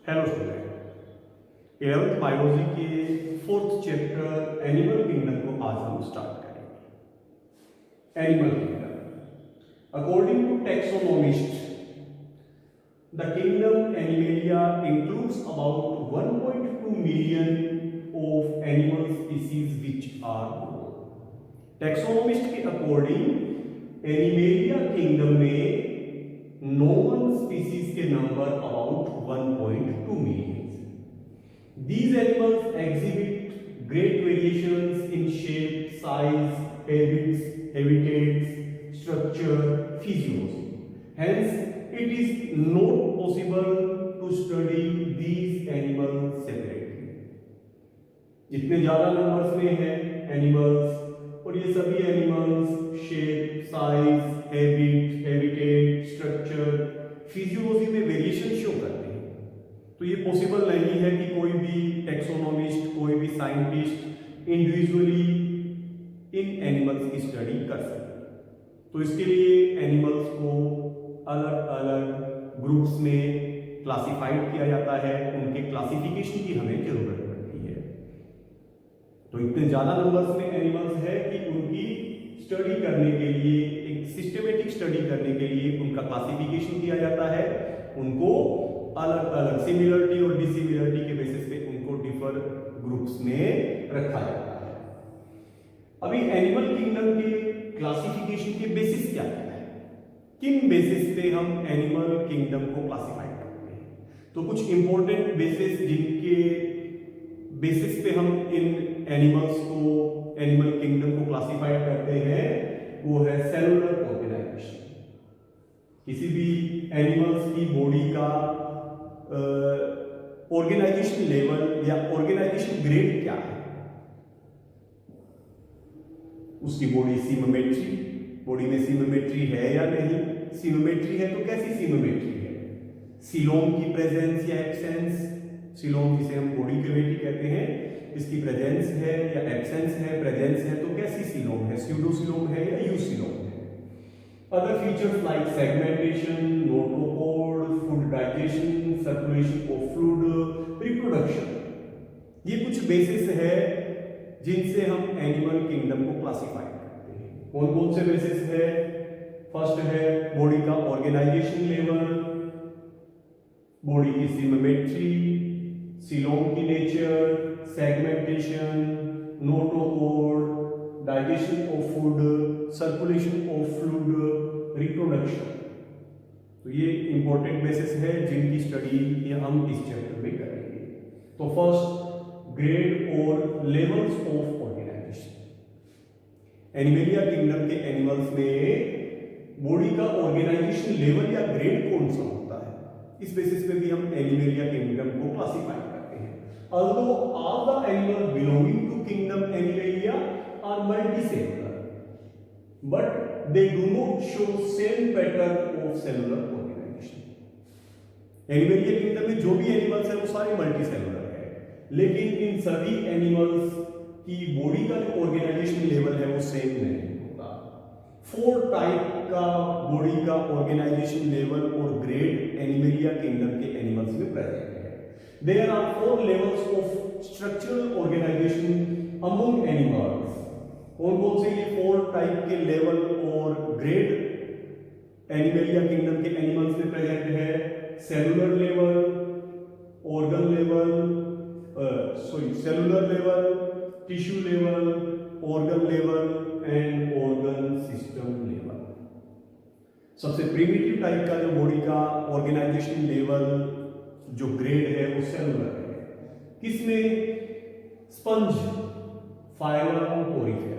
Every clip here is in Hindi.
हेलो स्टूडेंट, 11th बायोलॉजी के 4th चैप्टर एनिमल किंगडम को आज हम स्टार्ट करेंगे। Animal kingdom according to taxonomist the kingdom Animalia includes about 1.2 million of animal species which are known. Taxonomist के अकॉर्डिंग एनिमेलिया किंगडम में नॉन स्पीसीज के number about 1.2 million. These animals exhibit great variations in shape, size, habits, habitats, structure, physiology. Hence, it is not possible to study these animals separately. जितने ज़्यादा नंबर्स में हैं एनिमल्स और ये सभी animals shape, size, habit, habitat, structure, physiology में वेरिएशन शो करते हैं, तो ये पॉसिबल नहीं है कि कोई भी टैक्सोनोमिस्ट, कोई भी साइंटिस्ट इंडिविजुअली इन एनिमल्स की स्टडी कर सके। तो इसके लिए एनिमल्स को अलग अलग ग्रुप्स में क्लासिफाइड किया जाता है, उनके क्लासिफिकेशन की हमें जरूरत पड़ती है। तो इतने ज़्यादा नंबर्स में एनिमल्स है कि उनकी स्टडी करने के लिए, एक सिस्टमेटिक स्टडी करने के लिए उनका क्लासिफिकेशन किया जाता है, उनको अलग अलग सिमिलरिटी और डिसिमिलरिटी के बेसिस पे उनको डिफर ग्रुप्स में रखा जाता है। अभी एनिमल किंगडम के क्लासिफिकेशन के बेसिस क्या है, किन बेसिस पे हम एनिमल किंगडम को क्लासिफाई करते हैं? तो कुछ इंपॉर्टेंट बेसिस जिनके बेसिस पे हम इन एनिमल्स को, एनिमल किंगडम को क्लासिफाई करते हैं, वो है सेलुलर ऑर्गेनाइजेशन। किसी भी एनिमल्स की बॉडी का ऑर्गेनाइजेशन लेवल या ऑर्गेनाइजेशन ग्रेड क्या है, उसकी बॉडी सिमेट्री, बॉडी में सिमेट्री है या नहीं, सिमेट्री है तो कैसी सिमेट्री है, सीलोम की प्रेजेंस या एब्सेंस, सीलोम जिसे हम बॉडी कैविटी कहते हैं, इसकी प्रेजेंस है या एब्सेंस है, प्रेजेंस है तो कैसी सीलोम है, स्यूडोसीलोम है या यूसीलोम है। Other features like segmentation, notochord, food digestion, circulation of fluid, reproduction, ये कुछ बेसिस है जिनसे हम एनिमल किंगडम को क्लासिफाई करते हैं। कौन कौन से बेसिस है? फर्स्ट है बॉडी का ऑर्गेनाइजेशन लेवल, बॉडी की सिमेट्री, सीलोम की nature, segmentation, notochord, digestion of food, circulation of fluid, reproduction. तो ये इंपॉर्टेंट बेसिस है जिनकी स्टडी हम इस चैप्टर में करेंगे। तो फर्स्ट, ग्रेड और levels of organisation. Animalia kingdom के एनिमल्स में बॉडी का ऑर्गेनाइजेशन लेवल या ग्रेड कौन सा होता है, इस बेसिस पे भी हम एनिमेलिया किंगडम को क्लासिफाई करते हैं। Although all the animals belonging to kingdom Animalia are multicellular, but they do not show same pattern of cellular organization. Animalia kingdom में जो भी एनिमल्स है वो सारे मल्टीसेलुलर है, लेकिन इन सभी एनिमल्स की बॉडी का जो ऑर्गेनाइजेशन लेवल है वो सेम नहीं होता। 4 टाइप का बॉडी का ऑर्गेनाइजेशन लेवल और ग्रेड एनिमेलिया किंगडम के एनिमल्स में प्रेजेंट है। There are 4 levels of structural organization among animals. कौन कौन से ये 4 टाइप के लेवल और ग्रेड एनिमेलिया किंगडम के एनिमल्स में प्रेजेंट है? Cellular level, organ level, cellular level, tissue level, organ level and organ system level. सबसे प्रिमिटिव टाइप का जो बॉडी का ऑर्गेनाइजेशन लेवल जो ग्रेड है वो सेलुलर है। किसमें? Sponge, phylum, Porifera.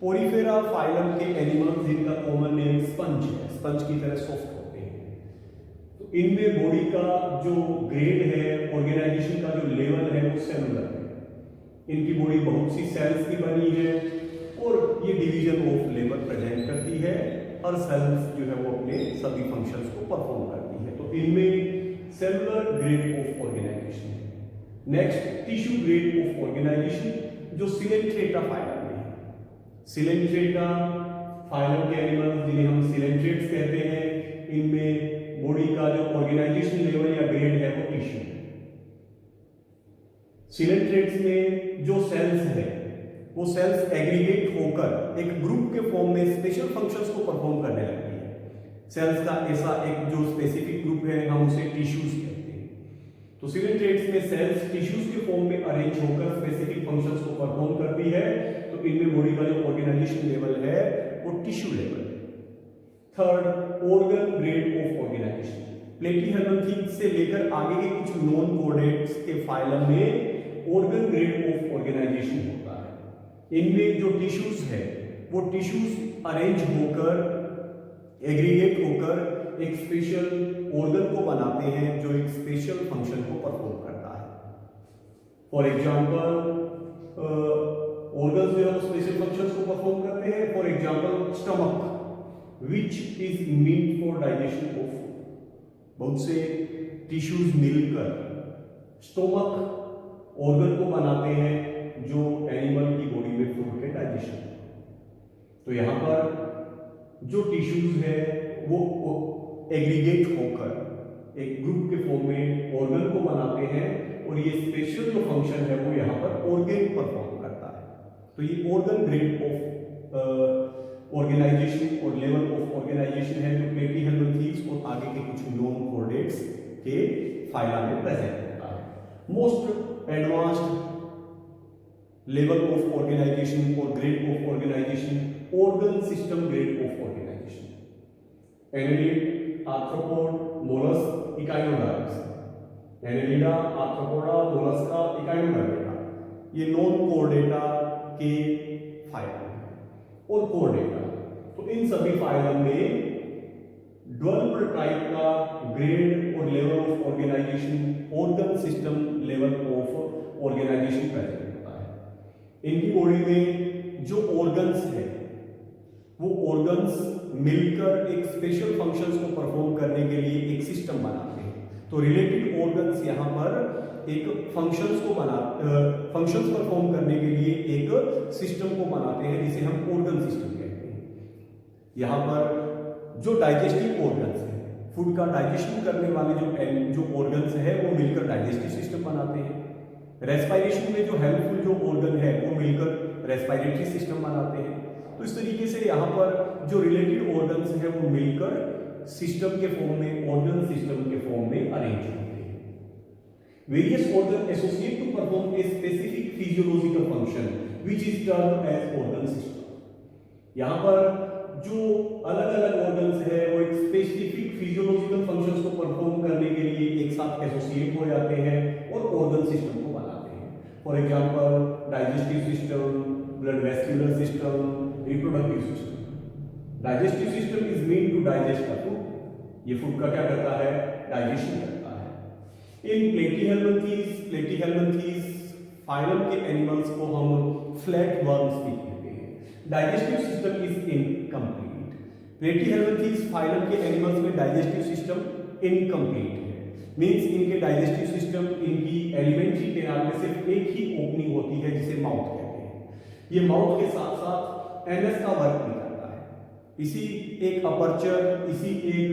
Porifera phylum के एनिमल्स जिनका कॉमन नेम स्पंज है, स्पंज की तरह सॉफ्ट होते हैं, तो इनमें बॉडी का जो ग्रेड है, ऑर्गेनाइजेशन का जो लेवल है वो सेलुलर है। इनकी बॉडी बहुत सी सेल्स की बनी है और ये डिवीजन ऑफ लेबर प्रेजेंट करती है, हर सेल्स जो है वो अपने सभी फंक्शंस को परफॉर्म करती है। तो इनमें सेलुलर ग्रेड ऑफ ऑर्गेनाइजेशन है। Next, tissue grade of organisation जो सिलेंट्रेटा फाइलम में है। सिलेंट्रेटा फाइलम के एनिमल्स जिन्हें हम सिलेंट्रेट्स कहते हैं, इनमें बॉडी का जो ऑर्गेनाइजेशन लेवल या ग्रेड है वो टिश्यू है। सिलेंट्रेट्स में जो सेल्स है वो सेल्स एग्रीगेट होकर एक ग्रुप के फॉर्म में स्पेशल फंक्शंस को परफॉर्म करने लगती है। सेल्स का ऐसा एक जो स्पेसिफिक ग्रुप है हम उसे टिश्यूज कहते हैं। तो सिलेंट्रेट्स में सेल्स टिश्यूज के फॉर्म में अरेंज होकर स्पेसिफिक फंक्शंस को परफॉर्म करती है। तो इनमें बॉडी का जो ऑर्गेनाइजेशन लेवल है वो टिश्यू लेवल है। Third, organ grade of organisation. Platyhelminthes से लेकर आगे के कुछ नॉन कोर्डेट्स के फाइलम में ऑर्गन ग्रेड ऑफ ऑर्गेनाइजेशन होता है। इनमें जो टिश्यूज है वो टिश्यूज अरेंज होकर एग्रीगेट होकर एक स्पेशल ऑर्गन को बनाते हैं जो एक स्पेशल फंक्शन को परफॉर्म करता है। फॉर एग्जांपल ऑर्गन्स जो है स्पेशल फंक्शंस को परफॉर्म करते हैं। For example stomach which is meant for digestion of food। बहुत से टिश्यूज मिलकर स्टोमक ऑर्गन को बनाते हैं जो एनिमल की बॉडी में फूड के डाइजेशन। तो यहाँ पर जो टिश्यूज है वो एग्रीगेट होकर एक ग्रुप के फॉर्म में ऑर्गन को बनाते हैं और ये स्पेशल जो फंक्शन है वो यहाँ पर ऑर्गन परफॉर्म करता है। तो ये ऑर्गन ग्रेड ऑफ ऑर्गेनाइजेशन और लेवल ऑफ ऑर्गेनाइजेशन है जो प्लेटीहेल्मिन्थेस और आगे के कुछ नॉन कोर्डेट्स के फाइला में प्रेजेंट होता है। Most advanced level of organisation और grade of organisation organ system grade of organisation. Annelid, arthropod, mollusc, echinoderms. Annelida, Arthropoda, Mollusca, Echinodermata ये नॉन कोर्डेटा के फाइला और कोर्डेटा। तो इन सभी फाइलम में 12 टाइप का ग्रेड और level of organisation organ system level of organisation present होता है। इनकी बॉडी में जो ऑर्गन्स है वो ऑर्गन्स मिलकर एक स्पेशल फंक्शंस को परफॉर्म करने के लिए एक सिस्टम बनाते हैं। तो रिलेटेड ऑर्गन्स यहाँ पर एक फंक्शंस परफॉर्म करने के लिए एक सिस्टम को बनाते हैं जिसे हम ऑर्गन सिस्टम कहते हैं। यहाँ पर जो डाइजेस्टिव ऑर्गन्स है, फूड का डाइजेशन करने वाले जो ऑर्गन्स है वो मिलकर डाइजेस्टिव सिस्टम बनाते हैं। रेस्पिरेशन में जो हेल्पफुल जो ऑर्गन है वो मिलकर रेस्पिरेटरी सिस्टम बनाते हैं। तो इस तरीके से यहाँ पर जो रिलेटेड ऑर्गन्स है वो मिलकर सिस्टम के फॉर्म में ऑर्गन सिस्टम के फॉर्म में अरेंज होते हैं। Various organs associate to perform a specific physiological function which is termed as organ system। यहाँ पर जो अलग अलग ऑर्गन्स है वो एक स्पेसिफिक फिजियोलॉजिकल फंक्शंस को परफॉर्म करने के लिए एक साथ एसोसिएट हो जाते हैं और ऑर्गन सिस्टम को बनाते हैं। For example digestive system, blood vascular system, reproductive system. Digestive system is meant to digest the food. ये फूड का क्या करता है? डाइजेशन करता है। इन प्लेटीहेल्मिन्थेस फाइलम के एनिमल्स को हम फ्लैट वर्म्स भी कहते हैं। Digestive system is incomplete. Platyhelminthes phylum के एनिमल्स में डाइजेस्टिव सिस्टम इनकम्प्लीट है। मींस इनके डाइजेस्टिव सिस्टम, इनकी एलिमेंट्री कैनाल में सिर्फ एक ही ओपनिंग होती है जिसे माउथ कहते हैं। ये माउथ के साथ साथ एनस का वर्क भी करता है। इसी एक अपर्चर, इसी एक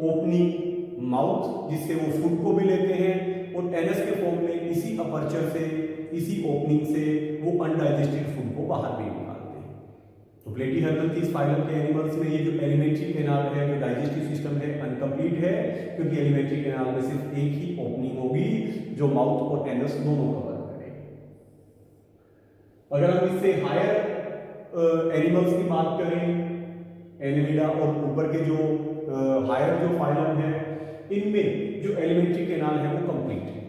ओपनिंग माउथ जिससे वो फूड को भी लेते हैं और एनस के फॉर्म में इसी अपर्चर से, इसी ओपनिंग से वो अनडाइजेस्टेड फूड को बाहर भी निकालते हैं। तो प्लेटीहेल्मिन्थेस फाइलम के एनिमल्स में ये जो एलिमेंट्री कैनाल है, जो डाइजेस्टिव सिस्टम है, अनकम्प्लीट है क्योंकि एलिमेंट्री कैनाल में सिर्फ एक ही ओपनिंग होगी जो माउथ और एनस दोनों कवर करेगी। अगर हम इससे हायर एनिमल्स की बात करें, एनेलिडा और ऊपर के जो हायर जो फाइलम है, इनमें जो एलिमेंट्री कैनाल है वो कंप्लीट है।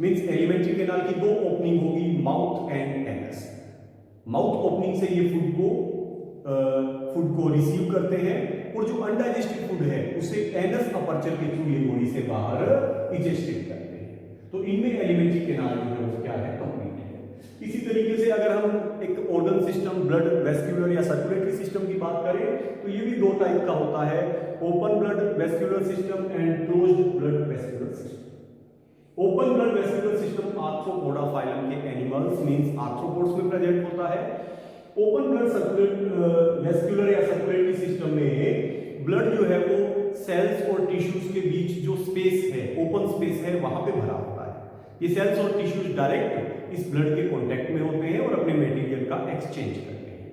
मींस एलिमेंट्री कैनाल की दो ओपनिंग होगी, mouth and anus. Mouth opening से ये फूड को रिसीव करते हैं और जो अनडाइजेस्टेड फूड है उसे एनस अपर्चर के थ्रू ये बॉडी से बाहर इजेस्टेट करते हैं। तो इनमें एलिमेंट्री कैनाल जो है वो क्या है? कंप्लीट है। इसी तरीके से अगर हम एक ऑर्गन सिस्टम, ब्लड वेस्क्यूलर या सर्कुलेटरी सिस्टम की बात करें तो ये भी दो टाइप का होता है, open blood vascular system and closed blood vascular system. Open blood vascular system arthropoda phylum के एनिमल्स मींस आर्थ्रोपोड्स में प्रेजेंट होता है। ओपन ब्लड वेस्क्यूलर या सर्कुलेटरी सिस्टम में ब्लड जो है वो सेल्स और टिश्यूज के बीच जो स्पेस है, ओपन स्पेस है, वहां पे भरा होता है। ये सेल्स और टिश्यूज डायरेक्ट इस ब्लड के कांटेक्ट में होते हैं और अपने मटेरियल का एक्सचेंज करते हैं।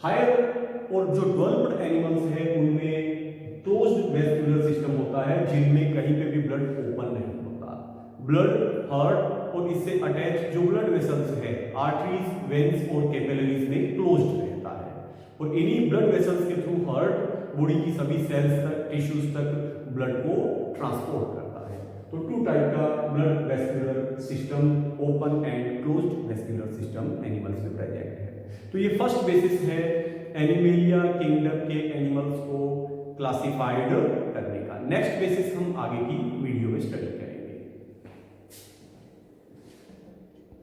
हायर और जो डेवलप्ड एनिमल्स है उनमें क्लोज्ड वेस्कुलर सिस्टम होता है, जिनमें कहीं पे भी ब्लड ओपन नहीं होता। ब्लड, हार्ट और इससे अटैच जो ब्लड वेसल्स है, आर्टरीज, वेन्स और कैपिलरीज में क्लोज्ड रहता है और इन्हीं ब्लड वेसल्स के थ्रू हार्ट बॉडी की सभी सेल्स तक, टिश्यूज तक ब्लड को ट्रांसपोर्ट करता है। तो टू टाइप का blood vascular system, open and closed vascular system animals में प्रेजेंट है। तो ये फर्स्ट बेसिस है एनिमेलिया किंगडम के एनिमल्स को क्लासिफाइड करने का। नेक्स्ट बेसिस हम आगे की वीडियो में स्टडी करेंगे।